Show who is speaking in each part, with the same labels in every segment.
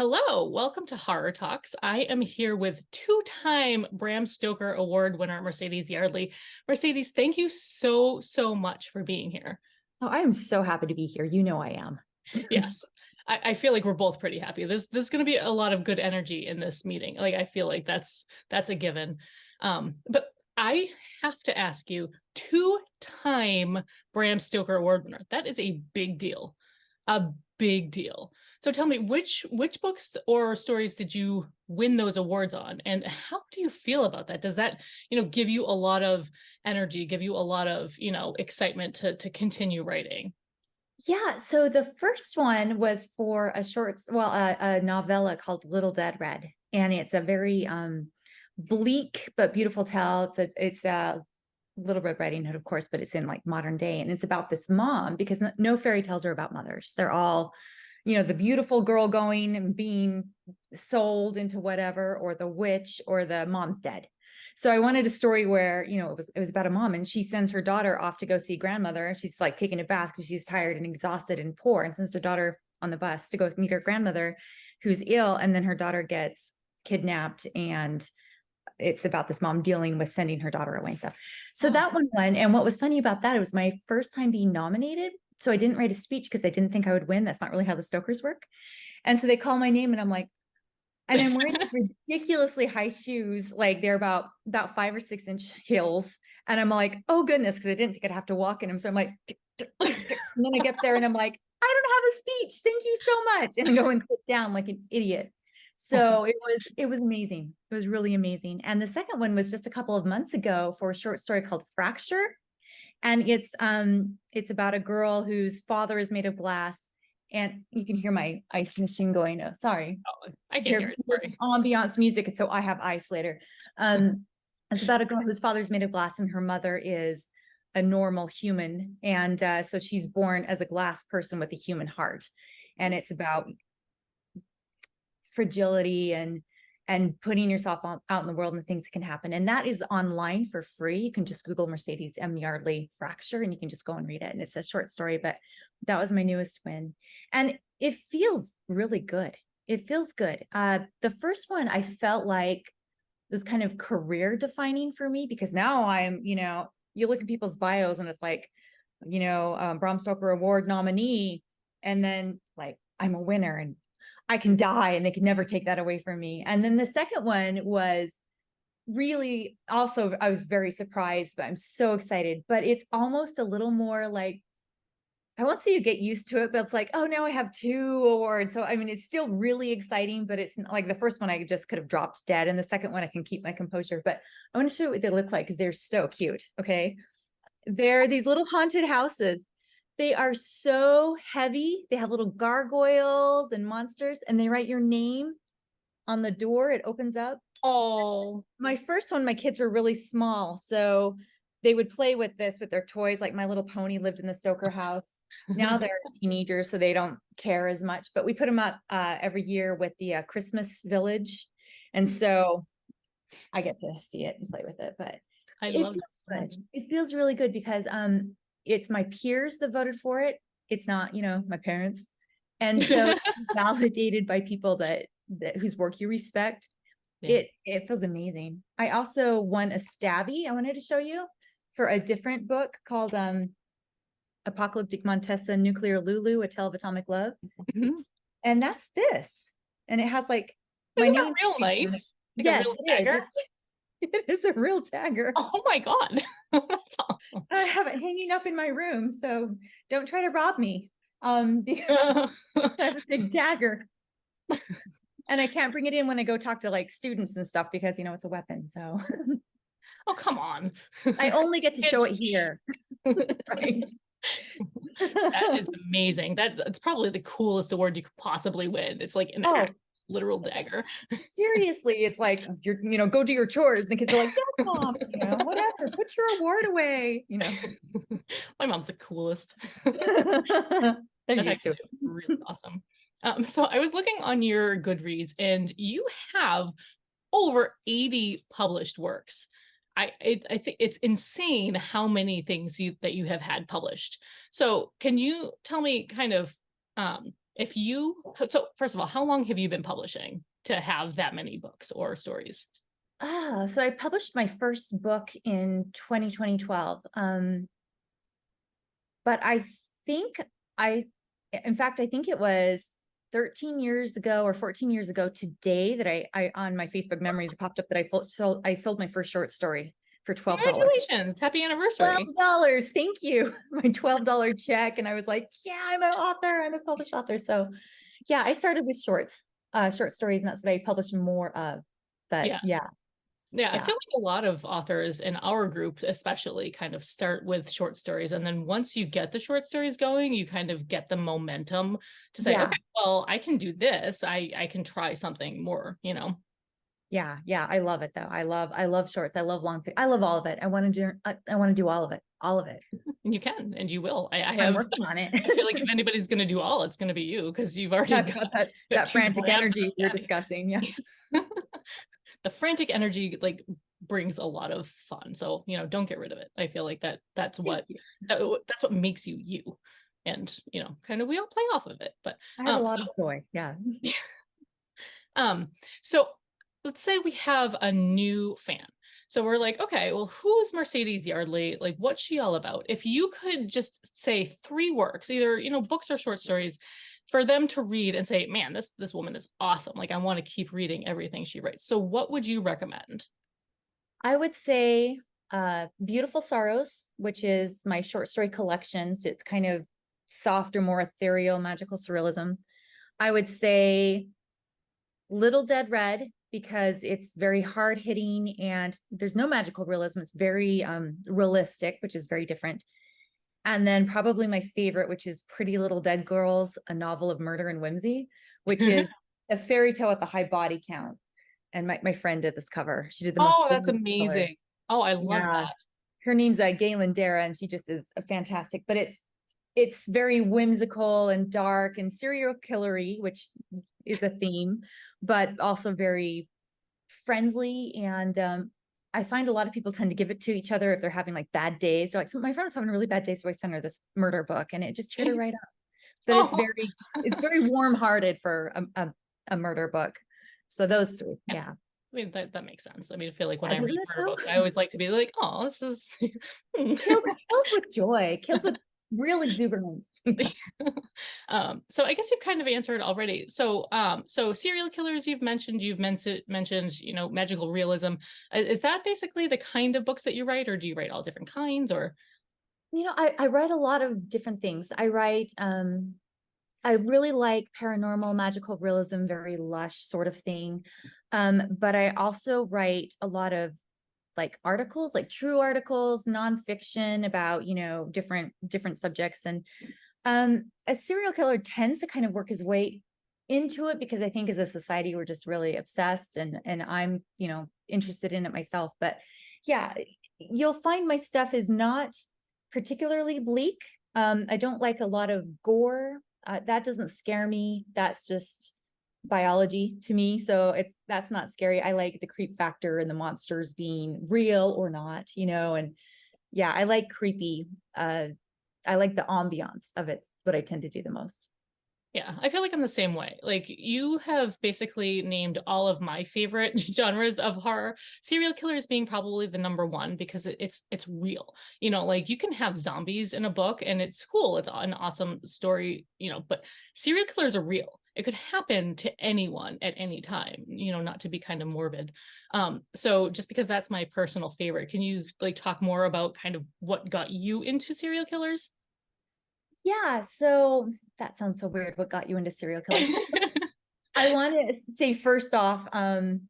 Speaker 1: Hello, welcome to Horror Talks. I am here with two-time Bram Stoker Award winner Mercedes Yardley. Mercedes, thank you so much for being here.
Speaker 2: Oh, I am so happy to be here. You know I am.
Speaker 1: Yes, I feel like we're both pretty happy. There's going to be a lot of good energy in this meeting. Like I feel like that's a given. But I have to ask you, two-time Bram Stoker Award winner. That is a big deal. A big deal. So tell me, which books or stories did you win those awards on, and how do you feel about that? Does that, give you a lot of energy, give you a lot of, excitement to continue writing?
Speaker 2: Yeah. So the first one was for a novella called Little Dead Red, and it's a very bleak but beautiful tale. It's a Little Red Riding Hood, of course, but it's in like modern day, and it's about this mom because no fairy tales are about mothers. They're all, the beautiful girl going and being sold into whatever, or the witch, or the mom's dead. So I wanted a story where, it was about a mom, and she sends her daughter off to go see grandmother. She's like taking a bath because she's tired and exhausted and poor, and sends her daughter on the bus to go meet her grandmother who's ill. And then her daughter gets kidnapped, and it's about this mom dealing with sending her daughter away and stuff. So
Speaker 1: Oh,
Speaker 2: that one won. And what was funny about that, it was my first time being nominated. So I didn't write a speech because I didn't think I would win. That's not really how the Stokers work. And so they call my name, and I'm like, and I'm wearing ridiculously high shoes, like they're about 5 or 6 inch heels. And I'm like, oh goodness, because I didn't think I'd have to walk in them. So I'm like, tick, tick, tick, tick. And then I get there and I'm like, I don't have a speech. Thank you so much. And I go and sit down like an idiot. So it was amazing. It was really amazing. And the second one was just a couple of months ago for a short story called Fracture. And it's about a girl whose father is made of glass. And you can hear my ice machine going. Oh, sorry.
Speaker 1: oh, I can hear it. Sorry.
Speaker 2: Ambiance music. So I have ice later. It's about a girl whose father's made of glass and her mother is a normal human. And so she's born as a glass person with a human heart. And it's about fragility and putting yourself out in the world and the things that can happen. And that is online for free. You can just Google Mercedes M. Yardley Fracture and you can just go and read it. And it's a short story, but that was my newest win. And it feels really good. It feels good. The first one I felt like was kind of career defining for me because now you look at people's bios and it's like, Bram Stoker Award nominee. And then like, I'm a winner and I can die and they can never take that away from me. And then the second one was really also, I was very surprised, but I'm so excited. But it's almost a little more like, I won't say you get used to it, but it's like, oh, now I have 2 awards. So, I mean, it's still really exciting, but it's not like the first one I just could have dropped dead. And the second one I can keep my composure. But I want to show you what they look like because they're so cute. Okay. They're these little haunted houses. They are so heavy. They have little gargoyles and monsters, and they write your name on the door. It opens up.
Speaker 1: Oh,
Speaker 2: My first one, my kids were really small, so they would play with this with their toys. Like My Little Pony lived in the Stoker house. Now they're teenagers, so they don't care as much. But we put them up every year with the Christmas Village, and so I get to see it and play with it. But
Speaker 1: I
Speaker 2: it
Speaker 1: love
Speaker 2: feels
Speaker 1: that.
Speaker 2: good. It feels really good because it's my peers that voted for it. It's not, my parents. And so validated by people that whose work you respect.
Speaker 1: Yeah.
Speaker 2: It feels amazing. I also won a Stabby I wanted to show you for a different book called Apocalyptic Montessa Nuclear Lulu, A Tale of Atomic Love.
Speaker 1: Mhm.
Speaker 2: And that's this. And it has like my
Speaker 1: Isn't that
Speaker 2: name.
Speaker 1: a real knife? Like a
Speaker 2: Yes,
Speaker 1: real
Speaker 2: it
Speaker 1: dagger?
Speaker 2: is. It is a real dagger.
Speaker 1: Oh my God. That's awesome.
Speaker 2: I have it hanging up in my room, so don't try to rob me. Because I have a big dagger. And I can't bring it in when I go talk to like students and stuff because it's a weapon. So
Speaker 1: Oh, come on.
Speaker 2: I only get to show it here. Right.
Speaker 1: That is amazing. That's probably the coolest award you could possibly win. It's like an
Speaker 2: Oh,
Speaker 1: literal dagger.
Speaker 2: seriously, it's like go do your chores. And the kids are like, yes, mom, whatever, put your award away.
Speaker 1: My mom's the coolest.
Speaker 2: They're
Speaker 1: That's
Speaker 2: used to
Speaker 1: actually
Speaker 2: it.
Speaker 1: really awesome. So I was looking on your Goodreads, and you have over 80 published works. I think it's insane how many things that you have had published. So can you tell me kind of if you, so first of all, how long have you been publishing to have that many books or stories?
Speaker 2: So I published my first book in 2012. But I think I, in fact, I think it was 13 years ago or 14 years ago today that I on my Facebook memories popped up that I sold my first short story for $12.
Speaker 1: Congratulations. Happy anniversary.
Speaker 2: $12. Thank you. My $12 check. And I was like, yeah, I'm an author. I'm a published author. So yeah, I started with short stories, and that's what I published more of. But
Speaker 1: Yeah.
Speaker 2: yeah,
Speaker 1: Yeah, I
Speaker 2: yeah,
Speaker 1: feel like a lot of authors in our group, especially, kind of start with short stories. And then once you get the short stories going, you kind of get the momentum to say,
Speaker 2: yeah.
Speaker 1: okay, well, I can do this. I can try something more, you know?
Speaker 2: Yeah, yeah, I love it though. I love shorts. I love I love all of it. I want to do all of it. All of it.
Speaker 1: And you can, and you will. I
Speaker 2: I'm
Speaker 1: have,
Speaker 2: working on it.
Speaker 1: I feel like if anybody's going to do all, it's going to be you because you've already
Speaker 2: I've
Speaker 1: got,
Speaker 2: got
Speaker 1: got
Speaker 2: that
Speaker 1: two
Speaker 2: frantic
Speaker 1: brands
Speaker 2: energy we are
Speaker 1: established.
Speaker 2: discussing. Yes.
Speaker 1: The frantic energy like brings a lot of fun. So, you know, don't get rid of it. I feel like
Speaker 2: Thank you.
Speaker 1: that's what makes you you. And, you know, kind of we all play off of it. But
Speaker 2: I have a lot of joy. Yeah.
Speaker 1: um so let's say we have a new fan. So we're like, okay, well, who's Mercedes Yardley? Like, what's she all about? If you could just say three works, either, you know, books or short stories, for them to read and say, man, this woman is awesome. Like, I want to keep reading everything she writes. So what would you recommend?
Speaker 2: I would say Beautiful Sorrows, which is my short story collection. So it's kind of softer, more ethereal, magical surrealism. I would say Little Dead Red, because it's very hard hitting and there's no magical realism. It's very realistic, which is very different. And then probably my favorite, which is Pretty Little Dead Girls, a novel of murder and whimsy, which is a fairy tale with a high body count. And my friend did this cover. She did the most
Speaker 1: Oh, that's
Speaker 2: gorgeous color.
Speaker 1: amazing. Oh, I love
Speaker 2: Yeah.
Speaker 1: that.
Speaker 2: Her name's Galen Dara, and she just is a fantastic, but it's very whimsical and dark and serial killery, which is a theme, but also very friendly. And I find a lot of people tend to give it to each other if they're having like bad days. So like, so my friend was having a really bad day, so I sent her this murder book, and it just cheered her right up. That
Speaker 1: Oh,
Speaker 2: it's very warm-hearted for a murder book. So those three,
Speaker 1: yeah.
Speaker 2: yeah.
Speaker 1: I mean, that makes sense. I mean, I feel like when I
Speaker 2: Doesn't
Speaker 1: read
Speaker 2: it
Speaker 1: murder
Speaker 2: though?
Speaker 1: books, I always like to be like, oh, this is
Speaker 2: Killed with joy, killed with real exuberance.
Speaker 1: so I guess you've kind of answered already. So so serial killers you've mentioned, you know, magical realism. Is that basically the kind of books that you write, or do you write all different kinds, or
Speaker 2: I write a lot of different things. I really like paranormal, magical realism, very lush sort of thing. But I also write a lot of like articles, like true articles, nonfiction about, different subjects. And a serial killer tends to kind of work his way into it because I think as a society we're just really obsessed, and I'm, interested in it myself. But yeah, you'll find my stuff is not particularly bleak. I don't like a lot of gore. That doesn't scare me. That's just biology to me. So that's not scary. I like the creep factor and the monsters being real or not, and yeah, I like creepy. I like the ambiance of it, what I tend to do the most.
Speaker 1: yeah, I feel like I'm the same way. Like you have basically named all of my favorite genres of horror. Serial killers being probably the number one because it's real. You know, like you can have zombies in a book and it's cool. It's an awesome story, you know, but serial killers are real. It could happen to anyone at any time, you know, not to be kind of morbid. So just because that's my personal favorite, can you like talk more about kind of what got you into serial killers?
Speaker 2: Yeah, so that sounds so weird. What got you into serial killers? I want to say first off, I'm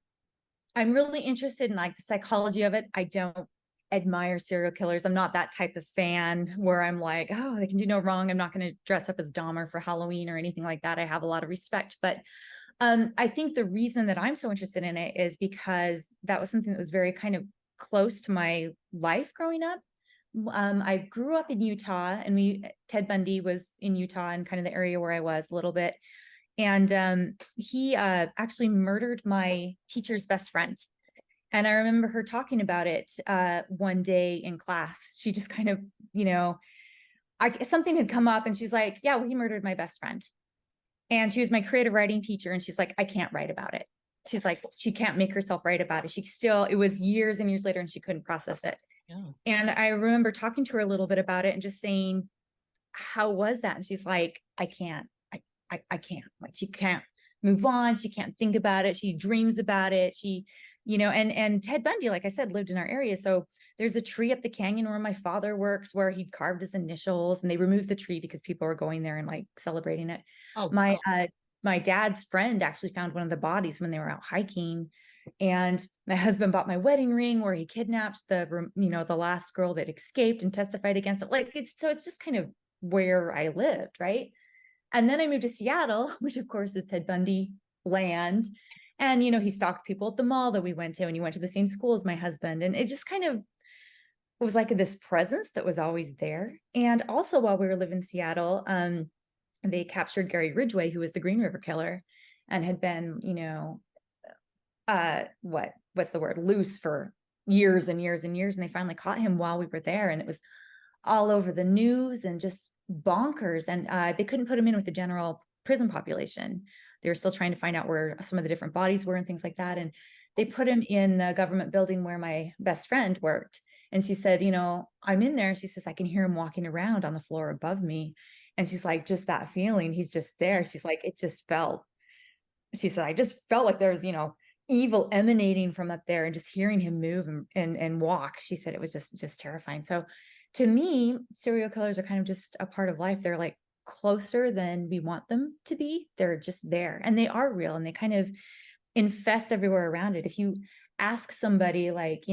Speaker 2: really interested in like the psychology of it. I don't admire serial killers. I'm not that type of fan where I'm like, oh, they can do no wrong. I'm not going to dress up as Dahmer for Halloween or anything like that. I have a lot of respect, but I think the reason that I'm so interested in it is because that was something that was very kind of close to my life growing up. I grew up in Utah, and Ted Bundy was in Utah and kind of the area where I was a little bit. And he actually murdered my teacher's best friend. And I remember her talking about it one day in class. She just kind of, something had come up and she's like, yeah, well, he murdered my best friend. And she was my creative writing teacher. And she's like, I can't write about it. She's like, she can't make herself write about it. She still, it was years and years later and she couldn't process it.
Speaker 1: Yeah.
Speaker 2: And I remember talking to her a little bit about it and just saying, how was that? And she's like, I can't, I can't, like, she can't move on. She can't think about it. She dreams about it. She, and Ted Bundy, like I said, lived in our area. So there's a tree up the canyon where my father works, where he'd carved his initials, and they removed the tree because people were going there and like celebrating it.
Speaker 1: Oh
Speaker 2: My,
Speaker 1: God.
Speaker 2: my dad's friend actually found one of the bodies when they were out hiking. And my husband bought my wedding ring where he kidnapped the last girl that escaped and testified against it. Like, it's just kind of where I lived, right? And then I moved to Seattle, which of course is Ted Bundy land. And, he stalked people at the mall that we went to, and he went to the same school as my husband. And it just kind of was like this presence that was always there. And also while we were living in Seattle, they captured Gary Ridgway, who was the Green River Killer and had been, what's the word, loose for years and years and years. And they finally caught him while we were there. And it was all over the news and just bonkers. And they couldn't put him in with the general prison population. They were still trying to find out where some of the different bodies were and things like that. And they put him in the government building where my best friend worked. And she said, I'm in there. And she says, I can hear him walking around on the floor above me. And she's like, just that feeling, he's just there. She's like, she said, I just felt like there was, evil emanating from up there, and just hearing him move and walk. She said it was just terrifying. So to me, serial killers are kind of just a part of life. They're like closer than we want them to be. They're just there, and they are real, and they kind of infest everywhere around it. If you ask somebody like,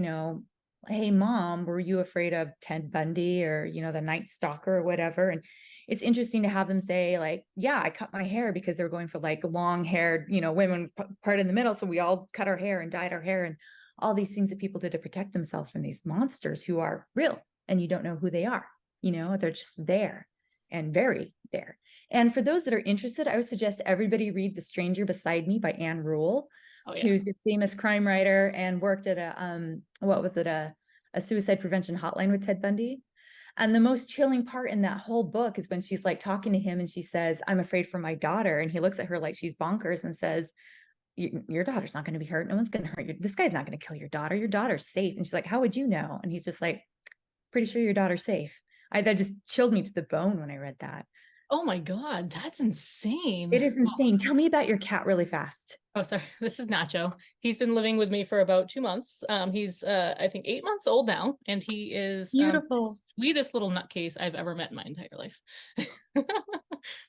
Speaker 2: hey mom, were you afraid of Ted Bundy or, the Night Stalker or whatever? And it's interesting to have them say like, yeah, I cut my hair because they were going for like long haired, women part in the middle. So we all cut our hair and dyed our hair and all these things that people did to protect themselves from these monsters who are real and you don't know who they are. They're just there and very there. And for those that are interested, I would suggest everybody read The Stranger Beside Me by Anne Rule,
Speaker 1: Oh yeah.
Speaker 2: who's a famous crime writer and worked at a suicide prevention hotline with Ted Bundy. And the most chilling part in that whole book is when she's like talking to him and she says, I'm afraid for my daughter. And he looks at her like she's bonkers and says, your daughter's not going to be hurt. No one's going to hurt you. This guy's not going to kill your daughter. Your daughter's safe. And she's like, how would you know? And he's just like, pretty sure your daughter's safe. That just chilled me to the bone when I read that.
Speaker 1: Oh my God, that's insane.
Speaker 2: It is insane. Tell me about your cat really fast.
Speaker 1: Oh, sorry. This is Nacho. He's been living with me for about 2 months. He's I think 8 months old now, and he is
Speaker 2: Beautiful.
Speaker 1: the sweetest little nutcase I've ever met in my entire life.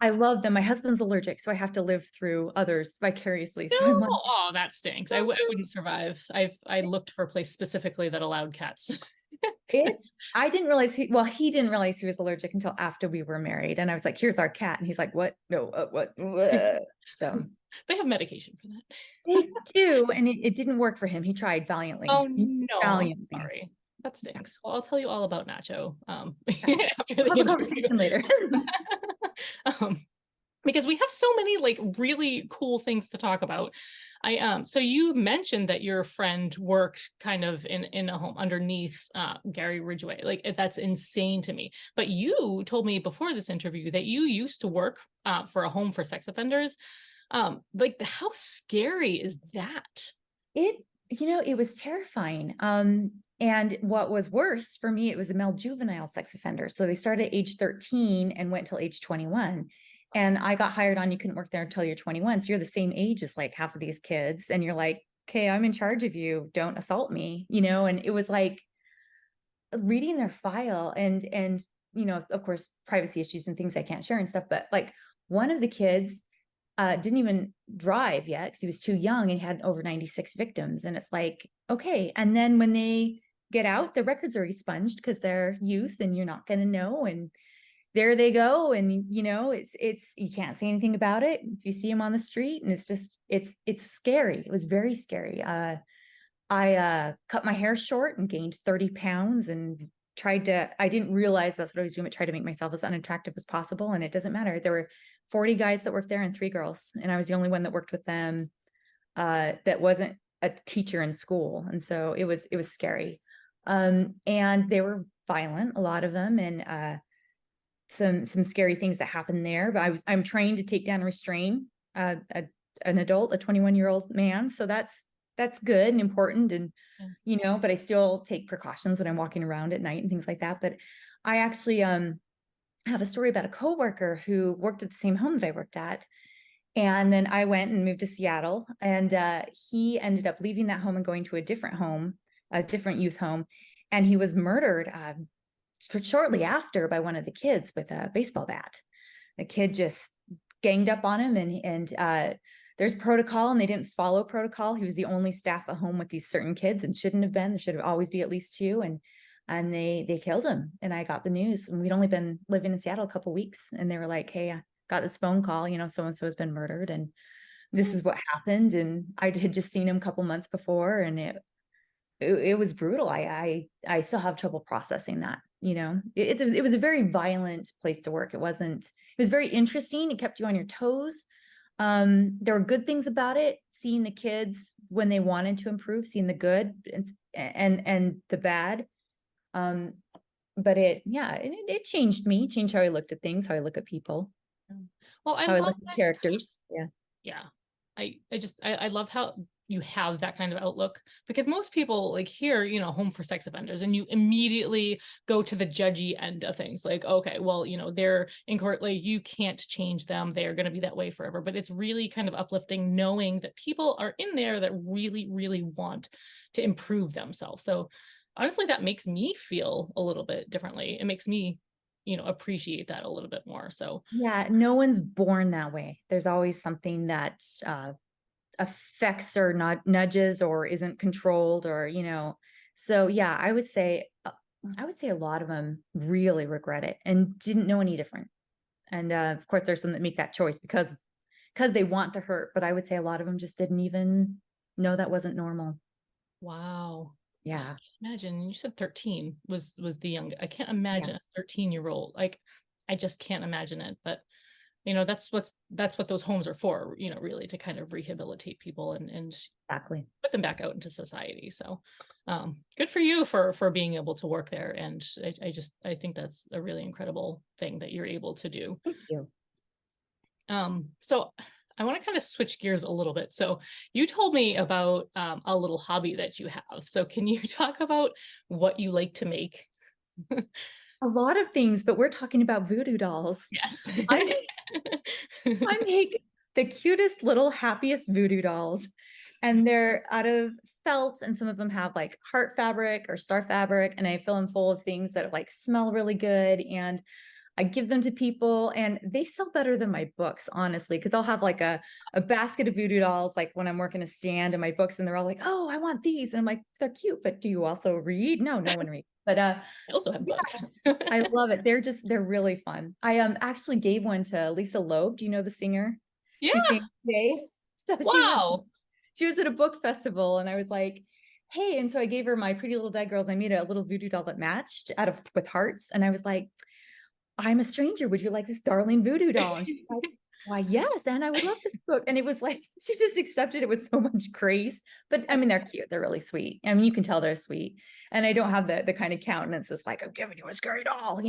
Speaker 2: I love them. My husband's allergic, so I have to live through others vicariously. So I'm
Speaker 1: No,
Speaker 2: like,
Speaker 1: oh, that stinks. I wouldn't survive. I looked for a place specifically that allowed cats.
Speaker 2: I didn't realize he didn't realize he was allergic until after we were married. And I was like, here's our cat. And he's like, what? No, what? So
Speaker 1: They have medication for that.
Speaker 2: they do. And it didn't work for him. He tried valiantly.
Speaker 1: Oh no, I'm
Speaker 2: Valiantly.
Speaker 1: sorry. That stinks. Well, I'll tell you all about Nacho after
Speaker 2: We'll
Speaker 1: the
Speaker 2: have a
Speaker 1: interview.
Speaker 2: conversation later.
Speaker 1: Because we have so many like really cool things to talk about. So you mentioned that your friend worked kind of in a home underneath Gary Ridgway. Like that's insane to me. But you told me before this interview that you used to work for a home for sex offenders. Like how scary is that?
Speaker 2: It was terrifying. And what was worse for me, it was a male juvenile sex offender. So they started at age 13 and went till age 21. And I got hired on, you couldn't work there until you're 21. So you're the same age as like half of these kids. And you're like, okay, I'm in charge of you. Don't assault me, and it was like reading their file and, of course, privacy issues and things I can't share and stuff. But like one of the kids didn't even drive yet because he was too young and he had over 96 victims. And it's like, okay. And then when they get out, the records are expunged because they're youth and you're not going to know. And there they go. And, it's, you can't say anything about it. If you see them on the street and it's scary. It was very scary. I cut my hair short and gained 30 pounds and I didn't realize that's what I was doing, but tried to make myself as unattractive as possible. And it doesn't matter. There were 40 guys that worked there and 3 girls. And I was the only one that worked with them that wasn't a teacher in school. And so it was scary. And they were violent, a lot of them. And some scary things that happen there. But I'm trained to take down and restrain an adult, a 21-year-old man. So that's good and important. And,
Speaker 1: Yeah.
Speaker 2: but I still take precautions when I'm walking around at night and things like that. But I actually have a story about a coworker who worked at the same home that I worked at. And then I went and moved to Seattle, and he ended up leaving that home and going to a different home, a different youth home. And he was murdered shortly after by one of the kids with a baseball bat. The kid just ganged up on him, and there's protocol, and they didn't follow protocol. He was the only staff at home with these certain kids, and shouldn't have been. There should have always be at least two, and they killed him. And I got the news, and we'd only been living in Seattle a couple weeks, and they were like, "Hey, I got this phone call, so and so has been murdered, and this is what happened." And I had just seen him a couple months before, and it was brutal. I still have trouble processing that. It was a very violent place to work. It was very interesting. It kept you on your toes. There were good things about it, seeing the kids when they wanted to improve, seeing the good and the bad. But it changed me, changed how I looked at things, how I look at people,
Speaker 1: Well, I
Speaker 2: how I
Speaker 1: love
Speaker 2: look at characters. Yeah.
Speaker 1: yeah. I love how you have that kind of outlook, because most people like hear, home for sex offenders, and you immediately go to the judgy end of things, like, okay, well, they're in court, like, you can't change them, they're going to be that way forever. But it's really kind of uplifting knowing that people are in there that really, really want to improve themselves. So honestly, that makes me feel a little bit differently. It makes me, appreciate that a little bit more. So
Speaker 2: Yeah, no one's born that way. There's always something that affects or not nudges or isn't controlled, or so yeah, I would say a lot of them really regret it and didn't know any different. And of course there's some that make that choice because they want to hurt, but I would say a lot of them just didn't even know that wasn't normal.
Speaker 1: wow.
Speaker 2: Yeah.
Speaker 1: Imagine, you said 13 was the young. I can't
Speaker 2: Yeah,
Speaker 1: imagine a 13-year-old. Like, I just can't imagine it. But that's what those homes are for, really, to kind of rehabilitate people and
Speaker 2: exactly.
Speaker 1: put them back out into society. So good for you for being able to work there. And I think that's a really incredible thing that you're able to do.
Speaker 2: Thank you.
Speaker 1: So I want to kind of switch gears a little bit. So you told me about a little hobby that you have. So can you talk about what you like to make?
Speaker 2: A lot of things, but we're talking about voodoo dolls.
Speaker 1: Yes.
Speaker 2: I I make the cutest little happiest voodoo dolls, and they're out of felt, and some of them have like heart fabric or star fabric, and I fill them full of things that like smell really good, and I give them to people, and they sell better than my books, honestly, because I'll have like a basket of voodoo dolls, like when I'm working a stand in my books, and they're all like, "Oh, I want these," and I'm like, "They're cute, but do you also read?" No, no one reads. But
Speaker 1: I also have books.
Speaker 2: I love it. They're really fun. I actually gave one to Lisa Loeb. Do you know the singer? She
Speaker 1: Yeah.
Speaker 2: sings today. So
Speaker 1: Wow.
Speaker 2: she was at a book festival, and I was like, "Hey," and so I gave her my Pretty Little Dead Girls. I made a little voodoo doll that matched out of with hearts, and I was like, "I'm a stranger. Would you like this darling voodoo doll?" And she's like, "Why, yes, and I would love this book." And it was like she just accepted it with so much grace. But I mean, they're cute. They're really sweet. I mean, you can tell they're sweet. And I don't have the kind of countenance that's like, "I'm giving you a scary doll."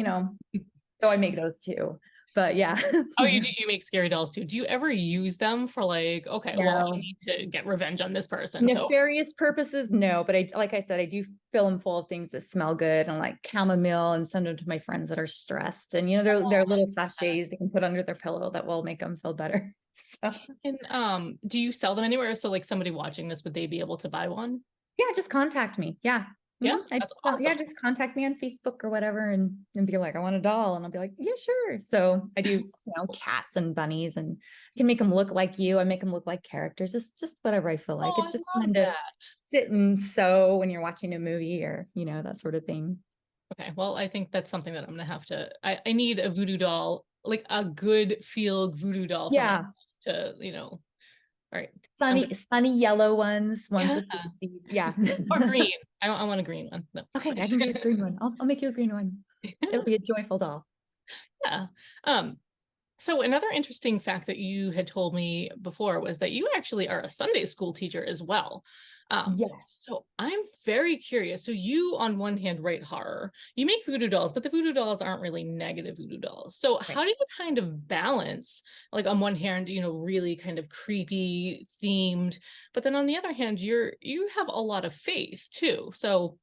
Speaker 2: So I make those too. But yeah.
Speaker 1: Oh, you make scary dolls too. Do you ever use them for, like, okay, well, I
Speaker 2: No.
Speaker 1: need to get revenge on this person. So
Speaker 2: Nefarious purposes, no. But like I said, I do fill them full of things that smell good, and like chamomile, and send them to my friends that are stressed. And they're little sachets they can put under their pillow that will make them feel better. So
Speaker 1: and do you sell them anywhere? So like somebody watching this, would they be able to buy one?
Speaker 2: yeah, just contact me. Yeah.
Speaker 1: Yeah,
Speaker 2: I
Speaker 1: that's
Speaker 2: just, yeah,
Speaker 1: awesome.
Speaker 2: just contact me on Facebook or whatever, and be like, "I want a doll." And I'll be like, "Yeah, sure." So I do, cats and bunnies, and I can make them look like you. I make them look like characters. It's just whatever I feel like.
Speaker 1: Oh,
Speaker 2: It's just
Speaker 1: I love
Speaker 2: fun to
Speaker 1: that.
Speaker 2: sit and sew when you're watching a movie, or, that sort of thing.
Speaker 1: Okay, well, I think that's something that I'm gonna have to. I need a voodoo doll, like a good feel voodoo doll for my
Speaker 2: Yeah.
Speaker 1: to, all right. I'm gonna,
Speaker 2: Sunny yellow ones
Speaker 1: yeah,
Speaker 2: with daisies. Yeah.
Speaker 1: or green. I want a green one. No, it's
Speaker 2: Okay,
Speaker 1: fine.
Speaker 2: I can get a green one. I'll make you a green one. It'll be a joyful doll.
Speaker 1: Yeah. Um, So another interesting fact that you had told me before was that you actually are a Sunday school teacher as well.
Speaker 2: Yes.
Speaker 1: So I'm very curious. So you, on one hand, write horror. You make voodoo dolls, but the voodoo dolls aren't really negative voodoo dolls. So
Speaker 2: Right.
Speaker 1: how do you kind of balance, like on one hand, really kind of creepy themed, but then on the other hand, you have a lot of faith too. So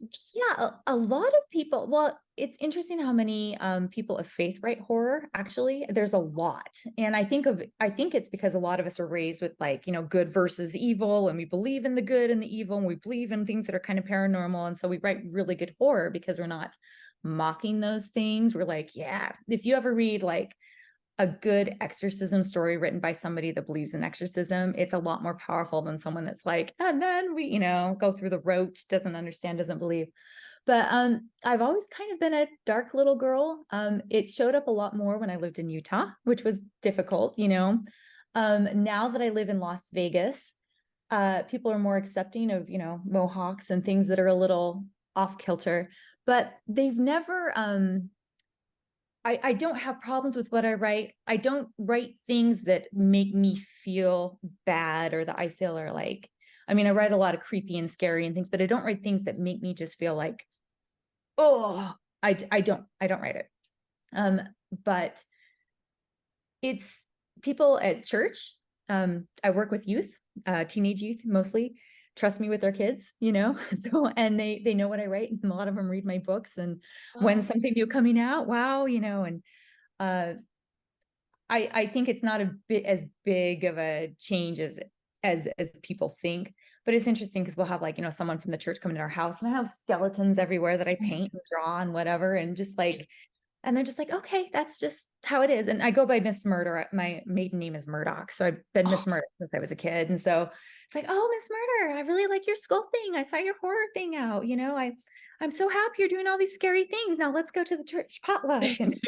Speaker 1: just
Speaker 2: Yeah, a lot of people. Well, it's interesting how many people of faith write horror. Actually, there's a lot, and I think it's because a lot of us are raised with like good versus evil, and we believe in the good and the evil, and we believe in things that are kind of paranormal, and so we write really good horror because we're not mocking those things. We're like, yeah, if you ever read like a good exorcism story written by somebody that believes in exorcism, it's a lot more powerful than someone that's like, and then we, go through the rote, doesn't understand, doesn't believe. But I've always kind of been a dark little girl. It showed up a lot more when I lived in Utah, which was difficult. Now that I live in Las Vegas, people are more accepting of, Mohawks and things that are a little off kilter, but they've never I don't have problems with what I write. I don't write things that make me feel bad or that I feel are like, I mean, I write a lot of creepy and scary and things, but I don't write things that make me just feel like, oh, I don't write it. Um, but it's people at church. I work with youth, teenage youth mostly, trust me with their kids. So, and they know what I write, and a lot of them read my books. And when
Speaker 1: wow.
Speaker 2: something new coming out, wow, and uh, I think it's not a bit as big of a change as people think. But it's interesting because we'll have like, someone from the church come into our house, and I have skeletons everywhere that I paint and draw and whatever. And just like, and they're just like, okay, that's just how it is. And I go by Miss Murder. My maiden name is Murdoch. So I've been Miss
Speaker 1: Oh,
Speaker 2: Murder since I was a kid. And so it's like, oh, Miss Murder, I really like your skull thing. I saw your horror thing out. I'm so happy you're doing all these scary things. Now let's go to the church potluck. And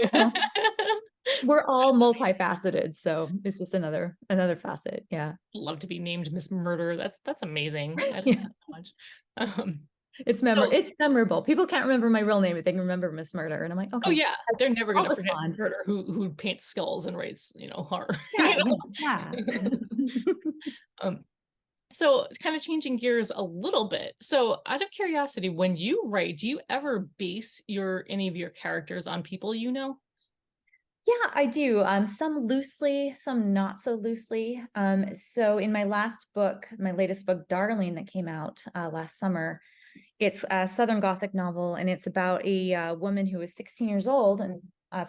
Speaker 2: we're all multifaceted. So it's just another facet. Yeah.
Speaker 1: love to be named Miss Murder. That's amazing. I love
Speaker 2: Yeah.
Speaker 1: that so much. Um,
Speaker 2: It's
Speaker 1: so
Speaker 2: memorable. People can't remember my real name, but they can remember Miss Murder. And I'm like,
Speaker 1: oh
Speaker 2: okay,
Speaker 1: yeah, they're never
Speaker 2: I'll
Speaker 1: gonna forget
Speaker 2: respond.
Speaker 1: Murder who paints skulls and writes, horror.
Speaker 2: Yeah, yeah.
Speaker 1: Um, so kind of changing gears a little bit. So out of curiosity, when you write, do you ever base any of your characters on people you know?
Speaker 2: Yeah, I do. Some loosely, some not so loosely. So in my last book, my latest book, Darling, that came out last summer, it's a Southern Gothic novel, and it's about a woman who was 16 years old and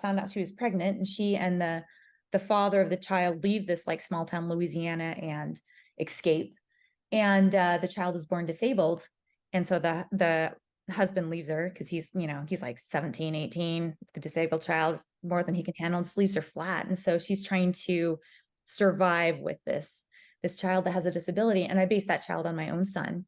Speaker 2: found out she was pregnant, and she and the father of the child leave this like small town Louisiana and escape, and the child is born disabled, and so the husband leaves her because he's like 17, 18. The disabled child is more than he can handle, and just leaves her flat, and so she's trying to survive with this child that has a disability. And I base that child on my own son,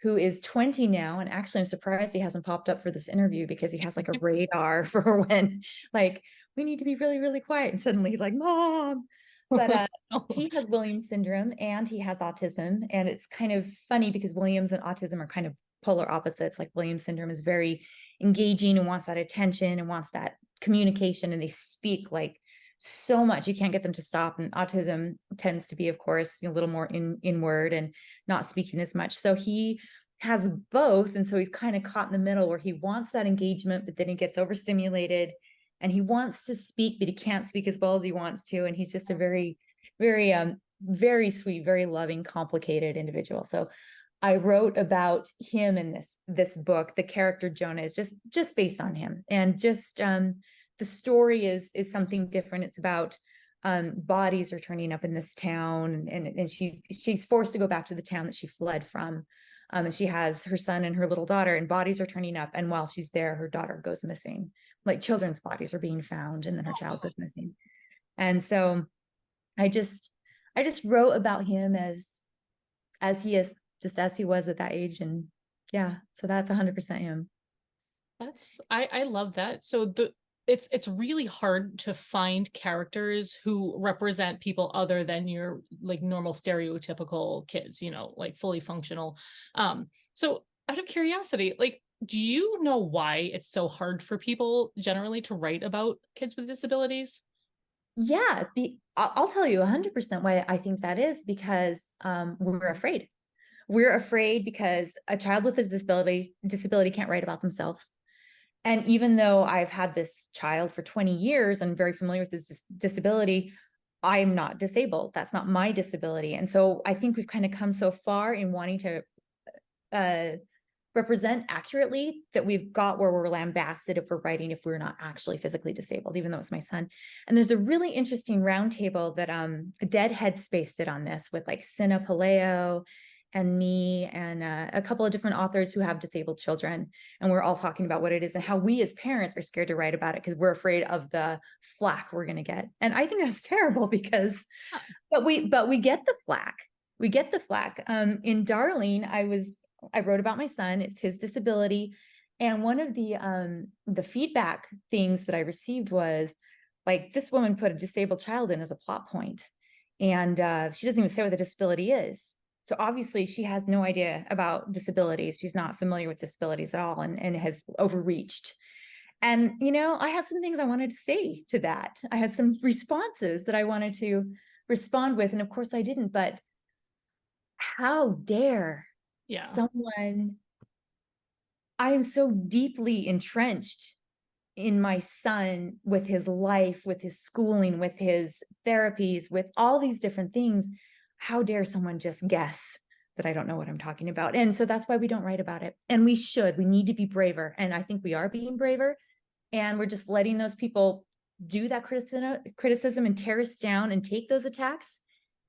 Speaker 2: who is 20 now, and actually I'm surprised he hasn't popped up for this interview because he has like a radar for when like we need to be really really quiet, and suddenly he's like, mom. But he has Williams syndrome and he has autism. And it's kind of funny because Williams and autism are kind of polar opposites. Like Williams syndrome is very engaging and wants that attention and wants that communication. And they speak like so much. You can't get them to stop. And autism tends to be, of course, a little more inward and not speaking as much. So he has both. And so he's kind of caught in the middle where he wants that engagement, but then he gets overstimulated and he wants to speak, but he can't speak as well as he wants to. And he's just a very, very, very sweet, very loving, complicated individual. So I wrote about him in this book. The character Jonah is just based on him, and just the story is something different. It's about bodies are turning up in this town, and she's forced to go back to the town that she fled from. And she has her son and her little daughter, and bodies are turning up. And while she's there, her daughter goes missing. Like children's bodies are being found, and then her child goes missing. And so I just I just wrote about him as he is, just as he was at that age. And yeah, so that's 100% him.
Speaker 1: I love that. So it's really hard to find characters who represent people other than your like normal stereotypical kids, like fully functional. So out of curiosity, like, do you know why it's so hard for people generally to write about kids with disabilities?
Speaker 2: Yeah, I'll tell you 100% why I think that is, because we're afraid. We're afraid because a child with a disability can't write about themselves. And even though I've had this child for 20 years and very familiar with this disability, I'm not disabled. That's not my disability. And so I think we've kind of come so far in wanting to uh, represent accurately that we've got where we're lambasted if we're writing if we're not actually physically disabled, even though it's my son. And there's a really interesting roundtable that Dead Headspace did on this with like Sina Paleo and me and a couple of different authors who have disabled children. And we're all talking about what it is and how we as parents are scared to write about it because we're afraid of the flack we're going to get. And I think that's terrible because,
Speaker 1: Huh.
Speaker 2: but we get the flack. We get the flack. In Darling, I wrote about my son. It's his disability. And one of the feedback things that I received was like, this woman put a disabled child in as a plot point. And she doesn't even say what the disability is. So obviously she has no idea about disabilities. She's not familiar with disabilities at all and has overreached. And, I had some things I wanted to say to that. I had some responses that I wanted to respond with. And of course I didn't, but how dare
Speaker 1: Yeah.
Speaker 2: someone, I am so deeply entrenched in my son with his life, with his schooling, with his therapies, with all these different things. How dare someone just guess that I don't know what I'm talking about? And so that's why we don't write about it. And we should. We need to be braver. And I think we are being braver. And we're just letting those people do that criticism and tear us down and take those attacks.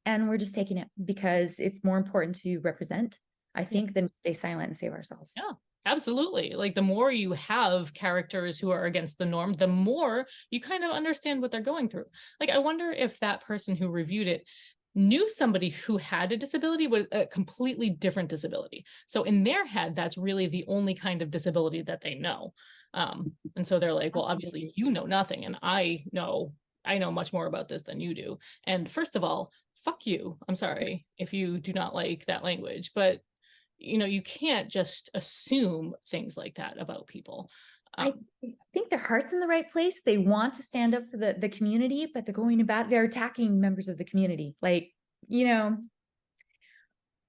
Speaker 2: And we're just taking it because it's more important to represent, I
Speaker 1: Yeah.
Speaker 2: think, than stay silent and save ourselves.
Speaker 1: Yeah, absolutely. Like the more you have characters who are against the norm, the more you kind of understand what they're going through. Like I wonder if that person who reviewed it knew somebody who had a disability with a completely different disability. So in their head, that's really the only kind of disability that they know. And so they're like, well, obviously you know nothing, and I know much more about this than you do. And first of all, fuck you. I'm sorry if you do not like that language, but you can't just assume things like that about people.
Speaker 2: I think their heart's in the right place. They want to stand up for the community, but they're attacking members of the community. Like, you know,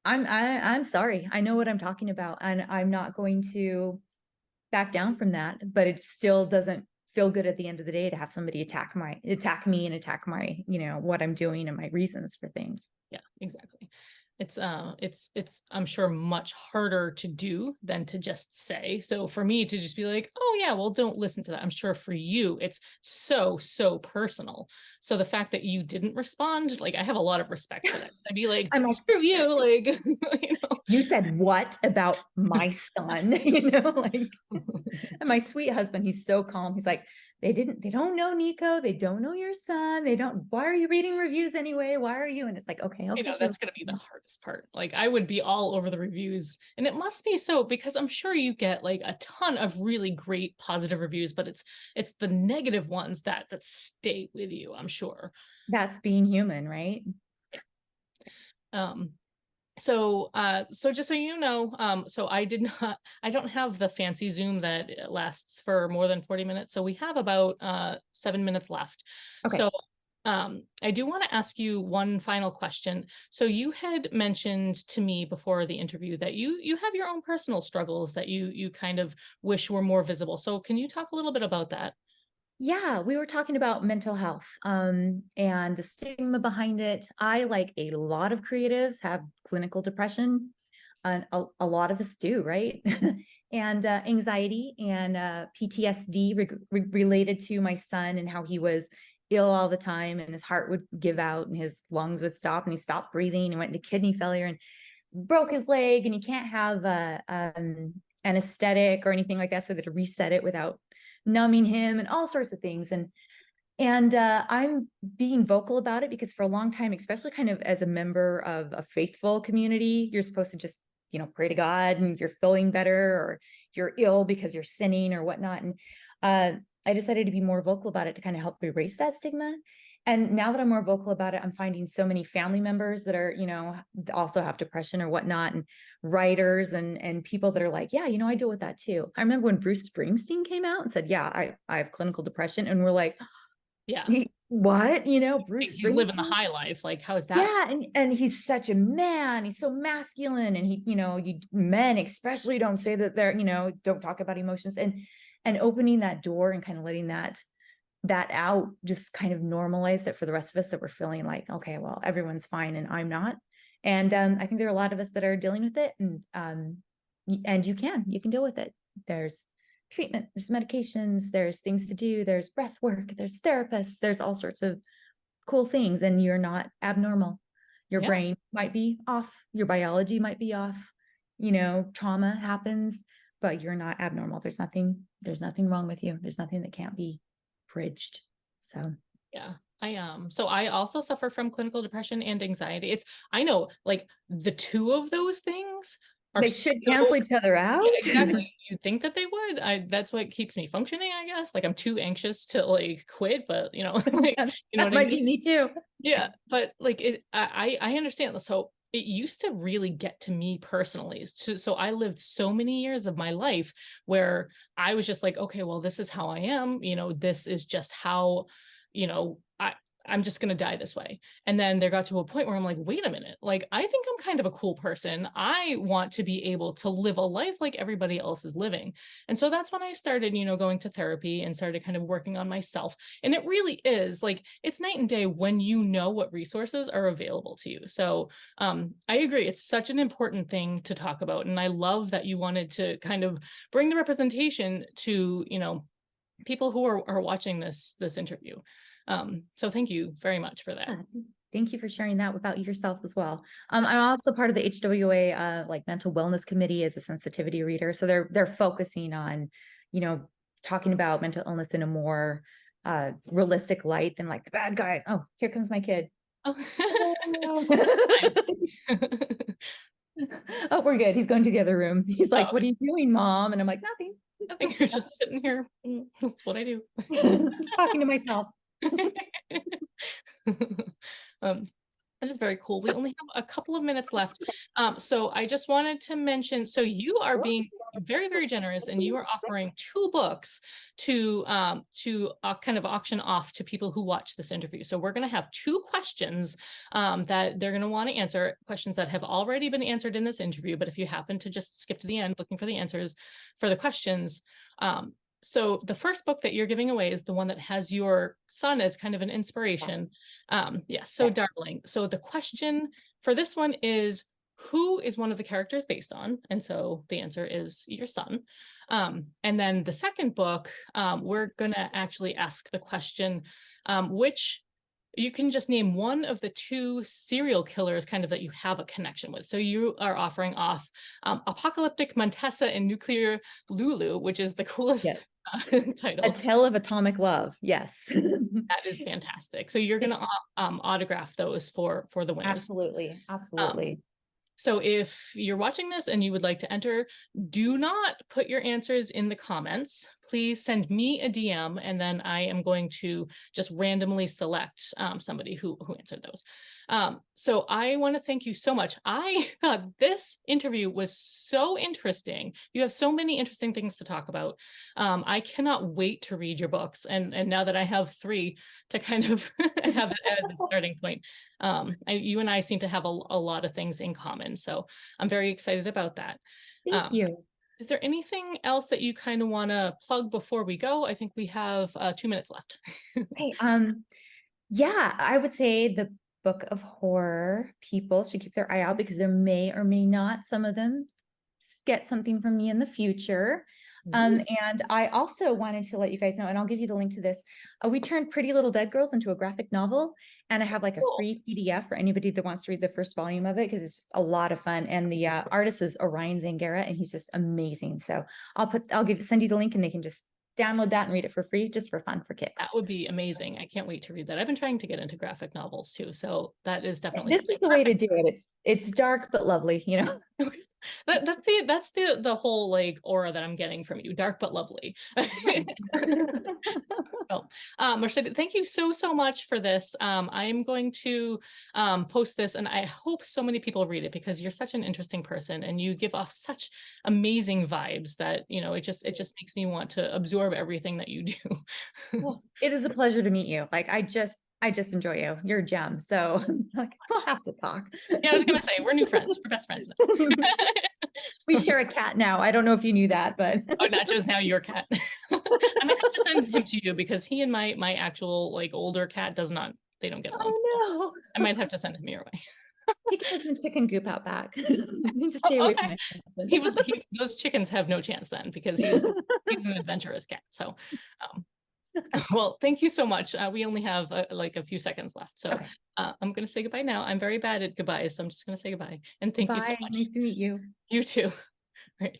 Speaker 2: I'm sorry. I know what I'm talking about, and I'm not going to back down from that, but it still doesn't feel good at the end of the day to have somebody attack me and attack my, what I'm doing and my reasons for things.
Speaker 1: Yeah, exactly. It's I'm sure much harder to do than to just say. So for me to just be like, oh yeah, well, don't listen to that, I'm sure for you it's so personal. So the fact that you didn't respond, like, I have a lot of respect for that. I'd be like,
Speaker 2: I'm like,
Speaker 1: screw you, like,
Speaker 2: you said what about my son? Like, and my sweet husband, he's so calm. He's like, they don't know Nico. They don't know your son. Why are you reading reviews anyway? Why are you? And it's like, okay.
Speaker 1: that's going to be the hardest part. Like I would be all over the reviews, and it must be so because I'm sure you get like a ton of really great positive reviews, but it's the negative ones that stay with you, I'm sure.
Speaker 2: That's being human, right?
Speaker 1: Um, so just so you know, so I don't have the fancy Zoom that lasts for more than 40 minutes. So we have about 7 minutes left.
Speaker 2: Okay.
Speaker 1: So I do want to ask you one final question. So you had mentioned to me before the interview that you have your own personal struggles that you kind of wish were more visible. So can you talk a little bit about that?
Speaker 2: Yeah, we were talking about mental health and the stigma behind it. I, like a lot of creatives, have clinical depression. And a lot of us do, right? And anxiety and PTSD related to my son and how he was ill all the time and his heart would give out and his lungs would stop and he stopped breathing and went into kidney failure and broke his leg, and you can't have anesthetic or anything like that, so that to reset it without numbing him and all sorts of things. And I'm being vocal about it because for a long time, especially kind of as a member of a faithful community, you're supposed to just, pray to God and you're feeling better, or you're ill because you're sinning or whatnot. And I decided to be more vocal about it to kind of help erase that stigma. And now that I'm more vocal about it, I'm finding so many family members that are, also have depression or whatnot, and writers and people that are like, yeah, I deal with that too. I remember when Bruce Springsteen came out and said, yeah, I have clinical depression. And we're like,
Speaker 1: Yeah.
Speaker 2: what,
Speaker 1: Like,
Speaker 2: Bruce
Speaker 1: he's living the
Speaker 2: Springsteen?
Speaker 1: high life. Like, how is that?
Speaker 2: Yeah, and he's such a man. He's so masculine, and you men especially don't say that they're, don't talk about emotions, and opening that door and kind of letting that out just kind of normalize it for the rest of us that we're feeling like, okay, well, everyone's fine and I'm not. And I think there are a lot of us that are dealing with it, and you can deal with it. There's treatment, there's medications, there's things to do, there's breath work, there's therapists, there's all sorts of cool things, and you're not abnormal. Your
Speaker 1: Yeah.
Speaker 2: brain might be off, your biology might be off, trauma happens, but you're not abnormal. There's nothing wrong with you. There's nothing that can't be bridged. So
Speaker 1: Yeah. So I also suffer from clinical depression and anxiety. I know, like, the two of those things are
Speaker 2: they
Speaker 1: so,
Speaker 2: should cancel each other out.
Speaker 1: yeah, exactly. You'd think that they would. That's what keeps me functioning, I guess. Like, I'm too anxious to like quit, but like, you know
Speaker 2: That
Speaker 1: what I
Speaker 2: might be
Speaker 1: mean?
Speaker 2: me too.
Speaker 1: Yeah, but like I understand. So it used to really get to me personally. So I lived so many years of my life where I was just like, okay, well, this is how I am. This is just how, I'm just gonna die this way. And then there got to a point where I'm like, wait a minute, like, I think I'm kind of a cool person. I want to be able to live a life like everybody else is living. And so that's when I started, going to therapy and started kind of working on myself. And it really is like, it's night and day when you know what resources are available to you. So I agree, it's such an important thing to talk about. And I love that you wanted to kind of bring the representation to, people who are watching this interview. So thank you very much for that.
Speaker 2: Yeah, thank you for sharing that about yourself as well. I'm also part of the HWA like mental wellness committee as a sensitivity reader. So they're focusing on, talking about mental illness in a more realistic light than like the bad guys. Oh, here comes my kid.
Speaker 1: Oh.
Speaker 2: Oh, we're good. He's going to the other room. He's like,
Speaker 1: Oh,
Speaker 2: "What are you doing, Mom?" And I'm like, "Nothing."
Speaker 1: I think you're just sitting here. That's what I do.
Speaker 2: Just talking to myself.
Speaker 1: um, that is very cool. We only have a couple of minutes left. So I just wanted to mention, so you are being very, very generous, and you are offering 2 books to kind of auction off to people who watch this interview. So we're going to have 2 questions that they're going to want to answer, questions that have already been answered in this interview. But if you happen to just skip to the end looking for the answers for the questions, so the first book that you're giving away is the one that has your son as kind of an inspiration. Yes, so
Speaker 2: Yes.
Speaker 1: Darling. So the question for this one is, who is one of the characters based on? And so the answer is your son. And then the second book, we're gonna actually ask the question, which you can just name one of the 2 serial killers kind of that you have a connection with. So you are offering off Apocalyptic Montessa and Nuclear Lulu, which is the coolest
Speaker 2: Yes. A
Speaker 1: title.
Speaker 2: Tale of Atomic Love. Yes.
Speaker 1: That is fantastic. So you're going to autograph those for the winners.
Speaker 2: Absolutely.
Speaker 1: Um,
Speaker 2: Absolutely.
Speaker 1: so if you're watching this and you would like to enter, do not put your answers in the comments. Please send me a DM, and then I am going to just randomly select somebody who answered those. So I want to thank you so much. I thought this interview was so interesting. You have so many interesting things to talk about. I cannot wait to read your books. And now that I have 3 to kind of have it as a starting point, you and I seem to have a lot of things in common. So I'm very excited about that.
Speaker 2: Thank you.
Speaker 1: Is there anything else that you kind of want to plug before we go? I think we have 2 minutes left.
Speaker 2: Okay. Yeah, I would say the book of horror people should keep their eye out, because there may or may not, some of them get something from me in the future. And I also wanted to let you guys know, and I'll give you the link to this. We turned Pretty Little Dead Girls into a graphic novel, and I have like a
Speaker 1: Cool.
Speaker 2: free PDF for anybody that wants to read the first volume of it, because it's just a lot of fun. And the artist is Orion Zangara, and he's just amazing. So send you the link, and they can just download that and read it for free, just for fun, for kicks.
Speaker 1: That would be amazing. I can't wait to read that. I've been trying to get into graphic novels too, so that is definitely
Speaker 2: This is the way to do it. It's dark but lovely,
Speaker 1: Okay. That's the whole like aura that I'm getting from you. Dark but lovely. Oh, Mercedes, thank you so much for this. I'm going to post this, and I hope so many people read it, because you're such an interesting person and you give off such amazing vibes that it just makes me want to absorb everything that you do.
Speaker 2: Well, it is a pleasure to meet you. Like, I just enjoy you. You're a gem. So like, we'll have to talk.
Speaker 1: Yeah, I was gonna say we're new friends. We're best friends now.
Speaker 2: We share a cat now. I don't know if you knew that, but
Speaker 1: Oh, not just now your cat. I might have to send him to you because he and my actual like older cat they don't get along.
Speaker 2: oh
Speaker 1: I might have to send him your way.
Speaker 2: no, he can have some chicken goop out back. Just stay
Speaker 1: Oh,
Speaker 2: away from
Speaker 1: okay.
Speaker 2: my husband.
Speaker 1: Those chickens have no chance then because he's an adventurous cat. So, well, thank you so much. We only have like a few seconds left. So
Speaker 2: Okay.
Speaker 1: I'm going to say goodbye now. I'm very bad at goodbyes, so I'm just going to say goodbye. And thank you so
Speaker 2: Bye.
Speaker 1: much.
Speaker 2: Nice to meet you.
Speaker 1: You too. Right.